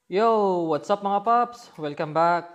Yo! What's up mga paps? Welcome back!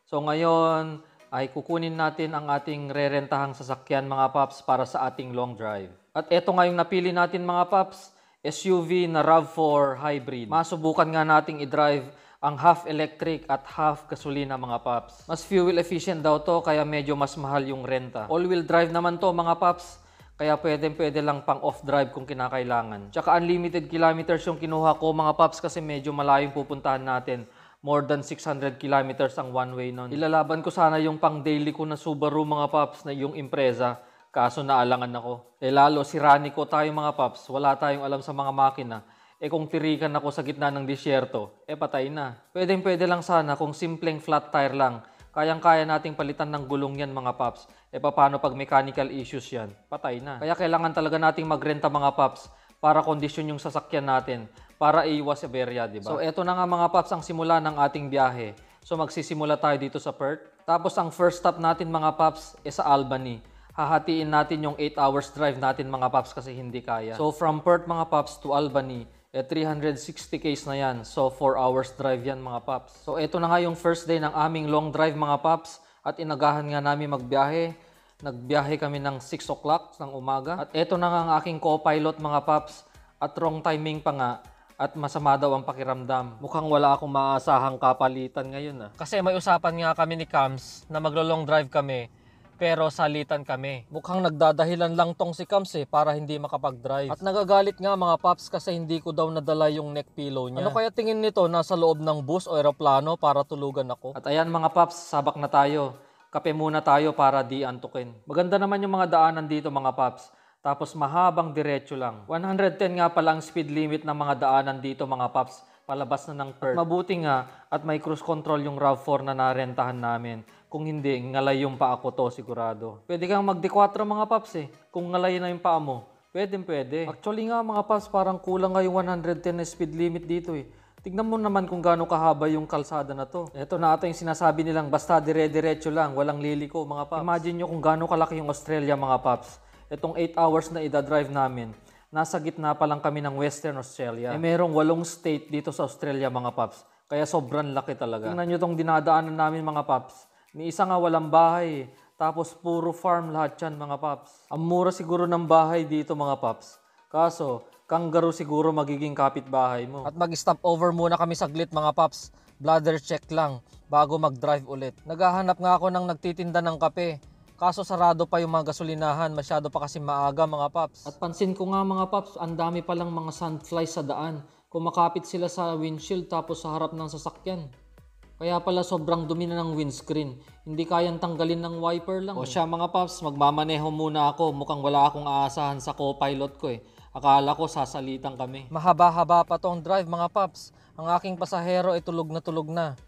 So ngayon ay kukunin natin ang ating rerentahang sasakyan mga paps para sa ating long drive. At eto nga yung napili natin mga paps, SUV na RAV4 Hybrid. Masubukan nga nating i-drive ang half electric at half gasolina mga paps. Mas fuel efficient daw to kaya medyo mas mahal yung renta. All-wheel drive naman to mga paps. Kaya pwede lang pang off-drive kung kinakailangan. Tsaka unlimited kilometers yung kinuha ko mga paps kasi medyo malayo yung pupuntahan natin. More than 600 kilometers ang one way nun. Ilalaban ko sana yung pang daily ko na Subaru mga paps na yung Impreza. Kaso naalangan ako. Lalo si Rani ko tayo mga paps. Wala tayong alam sa mga makina. Kung tirikan ako sa gitna ng disyerto, patay na. Pwede lang sana kung simpleng flat tire lang. Kayang-kaya nating palitan ng gulong yan mga paps. Paano pag mechanical issues yan? Patay na. Kaya kailangan talaga nating magrenta mga paps para kondisyon yung sasakyan natin. Para iwas aberya, di ba? So eto na nga mga paps ang simula ng ating biyahe. So magsisimula tayo dito sa Perth. Tapos ang first stop natin mga paps sa Albany. Hahatiin natin yung 8 hours drive natin mga paps kasi hindi kaya. So from Perth mga paps to Albany, 360 km na yan. So 4 hours drive yan mga paps. So eto na nga yung first day ng aming long drive mga paps. At inagahan nga namin magbiyahe. Nagbiyahe kami ng 6 o'clock ng umaga. At eto na nga ang aking co-pilot mga paps. At wrong timing pa nga. At masama daw ang pakiramdam. Mukhang wala akong maasahang kapalitan ngayon Kasi may usapan nga kami ni Cams na maglo-long drive kami. Pero salitan kami. Mukhang nagdadahilan lang tong si Cams para hindi makapag-drive. At nagagalit nga mga paps kasi hindi ko daw nadala yung neck pillow niya. Ano kaya tingin nito nasa loob ng bus o eroplano para tulugan ako? At ayan mga paps, sabak na tayo. Kape muna tayo para di antukin. Maganda naman yung mga daanan dito mga paps. Tapos mahabang diretso lang. 110 nga pala ang speed limit ng mga daanan dito mga paps. Palabas na ng Perth. Mabuti nga at may cruise control yung RAV4 na narentahan namin. Kung hindi, ngalay yung paa ko to sigurado. Pwede kang mag-D4 mga paps Kung ngalay na yung paa mo. Pwede. Actually nga mga paps, parang kulang nga yung 110 na speed limit dito Tignan mo naman kung gaano kahaba yung kalsada na to. Ito na ito yung sinasabi nilang basta dire-diretso lang, walang liliko mga paps. Imagine nyo kung gaano kalaki yung Australia mga paps. Itong 8 hours na idadrive namin. Nasa gitna pa lang kami ng Western Australia. Merong 8 state dito sa Australia mga paps. Kaya sobrang laki talaga. Tingnan nyo itong dinadaanan namin mga paps. Ni isa nga walang bahay. Tapos puro farm lahat yan mga paps. Ang mura siguro ng bahay dito mga paps. Kaso, kangaroo siguro magiging kapitbahay mo. At mag-stop over muna kami saglit mga paps. Bladder check lang bago mag-drive ulit. Naghahanap nga ako ng nagtitinda ng kape. Kaso sarado pa yung mga gasolinahan, masyado pa kasi maaga mga paps. At pansin ko nga mga paps, ang dami palang mga sandflies sa daan. Kumakapit sila sa windshield tapos sa harap ng sasakyan. Kaya pala sobrang dumi na ng windscreen. Hindi kayang tanggalin ng wiper lang. O siya mga paps, magmamaneho muna ako. Mukhang wala akong aasahan sa co-pilot ko Akala ko sasalitan kami. Mahaba-haba pa tong drive mga paps. Ang aking pasahero ay tulog na tulog na.